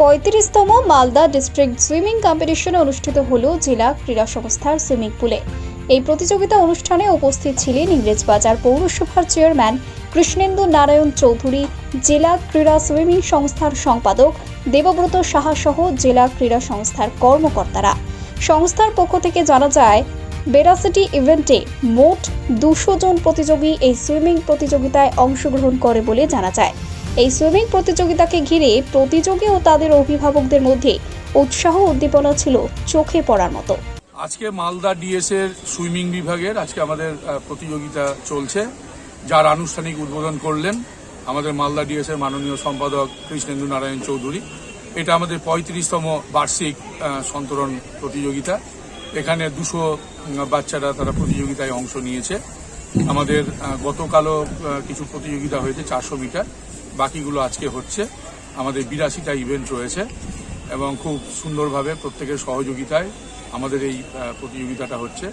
35তম Malda district swimming কম্পিটিশনে অনুষ্ঠিত হলো জেলা ক্রীড়া সংস্থার সুইমিং পুলে। এই প্রতিযোগিতা অনুষ্ঠানে উপস্থিত ছিলেন ইংরেজবাজার পৌরসভার চেয়ারম্যান কৃষ্ণেন্দু নারায়ণ চৌধুরী, জেলা ক্রীড়া সুইমিং সংস্থার সম্পাদক দেবব্রত সাহা সহ জেলা ক্রীড়া সংস্থার কর্মকর্তারা। সংস্থার পক্ষ থেকে জানা যায়, বেরাসিটি ইভেন্টে মোট 200 জন প্রতিযোগী এই সুইমিং প্রতিযোগিতায় অংশগ্রহণ করে বলে জানা যায়। এই সুইমিং প্রতিযোগিতাকে ঘিরে প্রতিযোগী ও তাদের অভিভাবকদের মধ্যে উৎসাহ উদ্দীপনা ছিল চোখে পড়ার মতো। আজকে মালদা ডিএস এর সুইমিং বিভাগের আজকে আমাদের প্রতিযোগিতা চলছে, যার আনুষ্ঠানিক উদ্বোধন করলেন আমাদের মালদা ডিএস এর মাননীয় সম্পাদক কৃষ্ণেন্দু নারায়ণ চৌধুরী। এটা আমাদের 35তম বার্ষিক সন্তরণ প্রতিযোগিতা। এখানে 200 বাচ্চারা তারা প্রতিযোগিতায় অংশ নিয়েছে। আমাদের গতকালও কিছু প্রতিযোগিতা হয়েছে 400 মিটার, বাকিগুলো আজকে হচ্ছে। আমাদের 82টা ইভেন্ট রয়েছে এবং খুব সুন্দরভাবে প্রত্যেকের সহযোগিতায় আমাদের এই প্রতিযোগিতাটা হচ্ছে।